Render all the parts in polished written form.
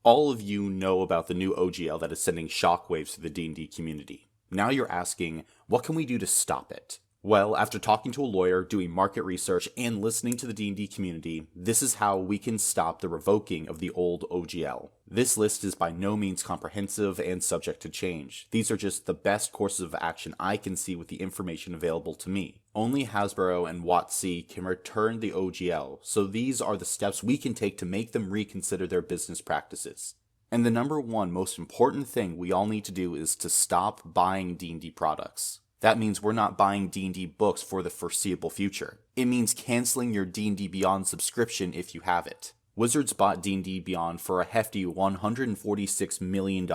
All of you know about the new OGL that is sending shockwaves through the D&D community. Now you're asking, what can we do to stop it? Well, after talking to a lawyer, doing market research, and listening to the D&D community, this is how we can stop the revoking of the old OGL. This list is by no means comprehensive and subject to change. These are just the best courses of action I can see with the information available to me. Only Hasbro and WotC can return the OGL, so these are the steps we can take to make them reconsider their business practices. And the number one most important thing we all need to do is to stop buying D&D products. That means we're not buying D&D books for the foreseeable future. It means canceling your D&D Beyond subscription if you have it. Wizards bought D&D Beyond for a hefty $146 million.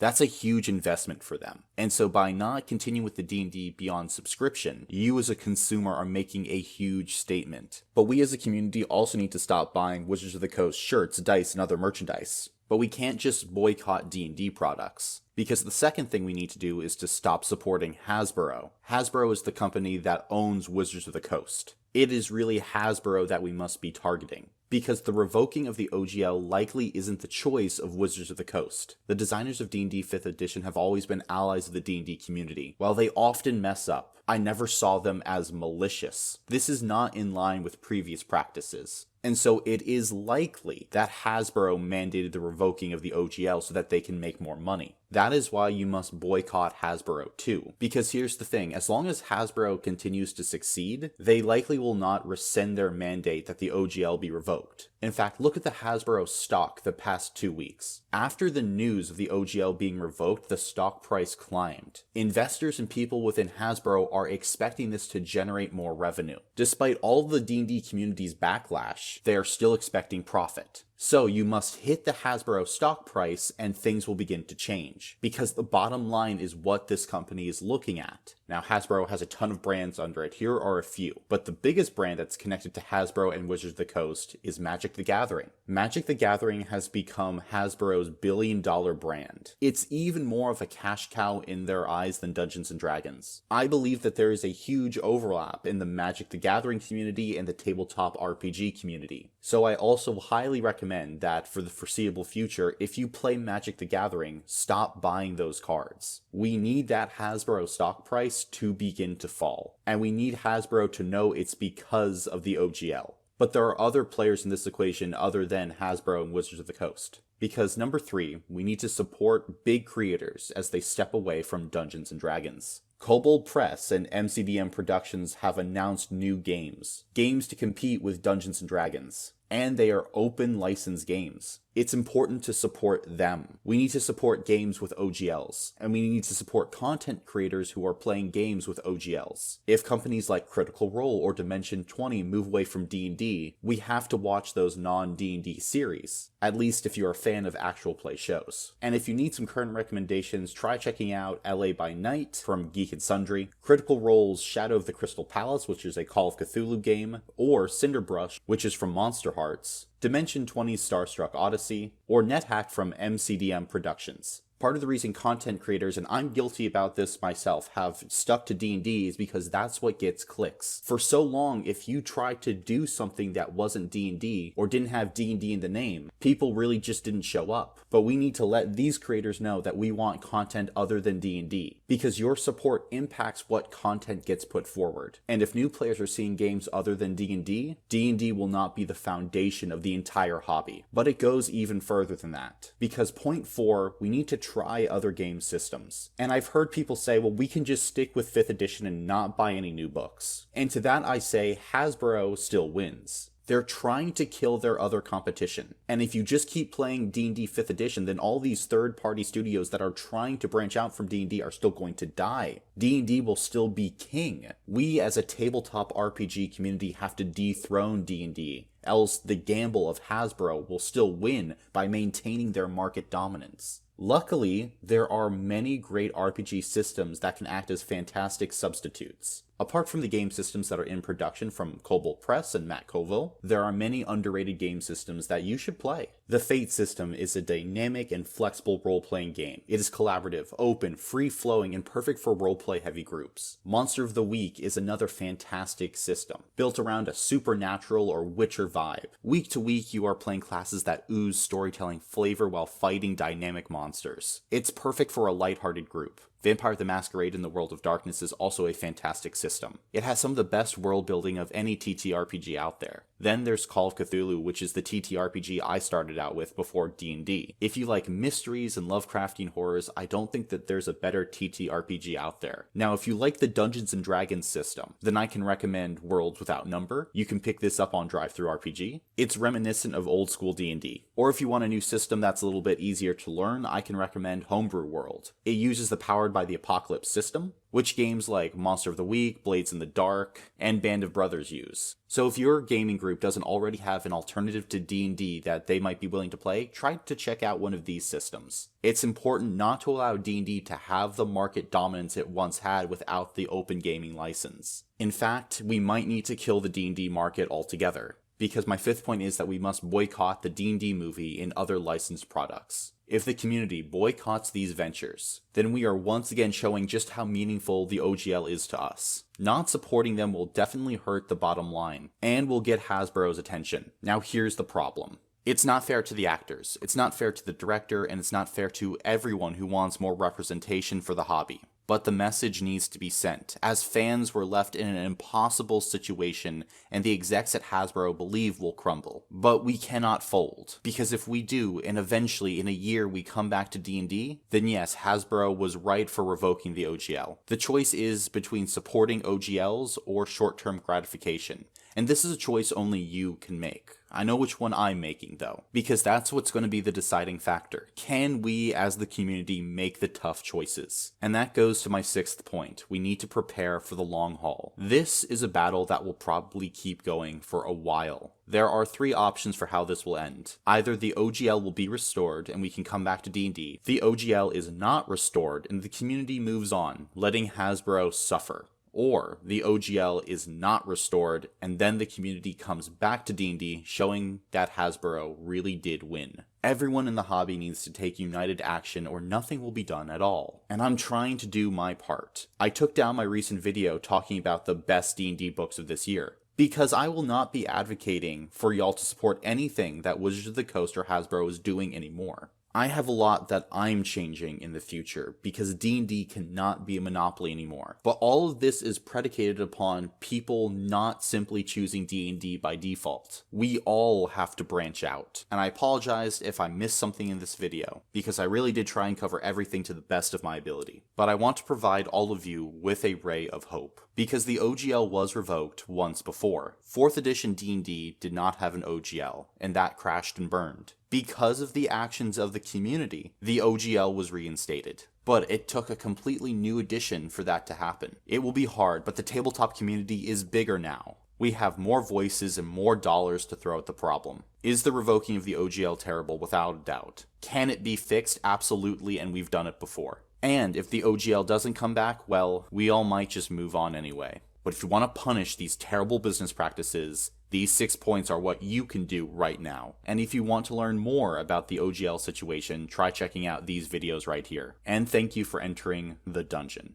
That's a huge investment for them. And so by not continuing with the D&D Beyond subscription, you as a consumer are making a huge statement. But we as a community also need to stop buying Wizards of the Coast shirts, dice, and other merchandise. But we can't just boycott D&D products. Because the second thing we need to do is to stop supporting Hasbro. Hasbro is the company that owns Wizards of the Coast. It is really Hasbro that we must be targeting. Because the revoking of the OGL likely isn't the choice of Wizards of the Coast. The designers of D&D 5th edition have always been allies of the D&D community. While they often mess up, I never saw them as malicious. This is not in line with previous practices. And so it is likely that Hasbro mandated the revoking of the OGL so that they can make more money. That is why you must boycott Hasbro too. Because here's the thing, as long as Hasbro continues to succeed, they likely will not rescind their mandate that the OGL be revoked. In fact, look at the Hasbro stock the past 2 weeks. After the news of the OGL being revoked, the stock price climbed. Investors and people within Hasbro are expecting this to generate more revenue. Despite all the D&D community's backlash, they are still expecting profit. So you must hit the Hasbro stock price and things will begin to change. Because the bottom line is what this company is looking at. Now Hasbro has a ton of brands under it, here are a few. But the biggest brand that's connected to Hasbro and Wizards of the Coast is Magic the Gathering. Magic the Gathering has become Hasbro's billion-dollar brand. It's even more of a cash cow in their eyes than Dungeons & Dragons. I believe that there is a huge overlap in the Magic the Gathering community and the tabletop RPG community. So I also highly recommend that for the foreseeable future, if you play Magic the Gathering, stop buying those cards. We need that Hasbro stock price to begin to fall. And we need Hasbro to know it's because of the OGL. But there are other players in this equation other than Hasbro and Wizards of the Coast. Because number 3, we need to support big creators as they step away from Dungeons & Dragons. Kobold Press and MCDM Productions have announced new games. Games to compete with Dungeons & Dragons. And they are open license games. It's important to support them. We need to support games with OGLs, and we need to support content creators who are playing games with OGLs. If companies like Critical Role or Dimension 20 move away from D&D, we have to watch those non-D&D series, at least if you're a fan of actual play shows. And if you need some current recommendations, try checking out LA by Night from Geek and Sundry, Critical Role's Shadow of the Crystal Palace, which is a Call of Cthulhu game, or Cinderbrush, which is from Monster Hearts, Dimension 20's Starstruck Odyssey, or NetHack from MCDM Productions. Part of the reason content creators, and I'm guilty about this myself, have stuck to D&D is because that's what gets clicks. For so long, if you tried to do something that wasn't D&D or didn't have D&D in the name, people really just didn't show up. But we need to let these creators know that we want content other than D&D, because your support impacts what content gets put forward. And if new players are seeing games other than D&D, D&D will not be the foundation of the entire hobby. But it goes even further than that. Because point 4, we need to try other game systems. And I've heard people say, well, we can just stick with 5th edition and not buy any new books. And to that I say, Hasbro still wins. They're trying to kill their other competition. And if you just keep playing D&D 5th edition, then all these third-party studios that are trying to branch out from D&D are still going to die. D&D will still be king. We as a tabletop RPG community have to dethrone D&D. Else the gamble of Hasbro will still win by maintaining their market dominance. Luckily, there are many great RPG systems that can act as fantastic substitutes. Apart from the game systems that are in production from Cobalt Press and Matt Colville, there are many underrated game systems that you should play. The Fate system is a dynamic and flexible role-playing game. It is collaborative, open, free-flowing, and perfect for roleplay heavy groups. Monster of the Week is another fantastic system, built around a supernatural or Witcher vibe. Week to week, you are playing classes that ooze storytelling flavor while fighting dynamic monsters. It's perfect for a lighthearted group. Vampire the Masquerade in the World of Darkness is also a fantastic system. It has some of the best world building of any TTRPG out there. Then there's Call of Cthulhu, which is the TTRPG I started out with before D&D. If you like mysteries and Lovecraftian horrors, I don't think that there's a better TTRPG out there. Now, if you like the Dungeons & Dragons system, then I can recommend Worlds Without Number. You can pick this up on DriveThruRPG. It's reminiscent of old school D&D. Or if you want a new system that's a little bit easier to learn, I can recommend Homebrew World. It uses the Powered by the Apocalypse system, which games like Monster of the Week, Blades in the Dark, and Band of Brothers use. So if your gaming group doesn't already have an alternative to D&D that they might be willing to play, try to check out one of these systems. It's important not to allow D&D to have the market dominance it once had without the open gaming license. In fact, we might need to kill the D&D market altogether, because my fifth point is that we must boycott the D&D movie and other licensed products. If the community boycotts these ventures, then we are once again showing just how meaningful the OGL is to us. Not supporting them will definitely hurt the bottom line, and will get Hasbro's attention. Now here's the problem. It's not fair to the actors, it's not fair to the director, and it's not fair to everyone who wants more representation for the hobby. But the message needs to be sent, as fans were left in an impossible situation and the execs at Hasbro believe will crumble. But we cannot fold, because if we do, and eventually in a year we come back to D&D, then yes, Hasbro was right for revoking the OGL. The choice is between supporting OGLs or short-term gratification, and this is a choice only you can make. I know which one I'm making though, because that's what's going to be the deciding factor. Can we as the community make the tough choices? And that goes to my sixth point. We need to prepare for the long haul. This is a battle that will probably keep going for a while. There are three options for how this will end. Either the OGL will be restored and we can come back to D&D. The OGL is not restored and the community moves on, letting Hasbro suffer. Or the OGL is not restored, and then the community comes back to D&D, showing that Hasbro really did win. Everyone in the hobby needs to take united action or nothing will be done at all. And I'm trying to do my part. I took down my recent video talking about the best D&D books of this year, because I will not be advocating for y'all to support anything that Wizards of the Coast or Hasbro is doing anymore. I have a lot that I'm changing in the future because D&D cannot be a monopoly anymore. But all of this is predicated upon people not simply choosing D&D by default. We all have to branch out. And I apologize if I missed something in this video, because I really did try and cover everything to the best of my ability. But I want to provide all of you with a ray of hope, because the OGL was revoked once before. 4th edition D&D did not have an OGL, and that crashed and burned. Because of the actions of the community, the OGL was reinstated. But it took a completely new edition for that to happen. It will be hard, but the tabletop community is bigger now. We have more voices and more dollars to throw at the problem. Is the revoking of the OGL terrible? Without a doubt. Can it be fixed? Absolutely, and we've done it before. And if the OGL doesn't come back, well, we all might just move on anyway. But if you want to punish these terrible business practices, these 6 points are what you can do right now. And if you want to learn more about the OGL situation, try checking out these videos right here. And thank you for entering the dungeon.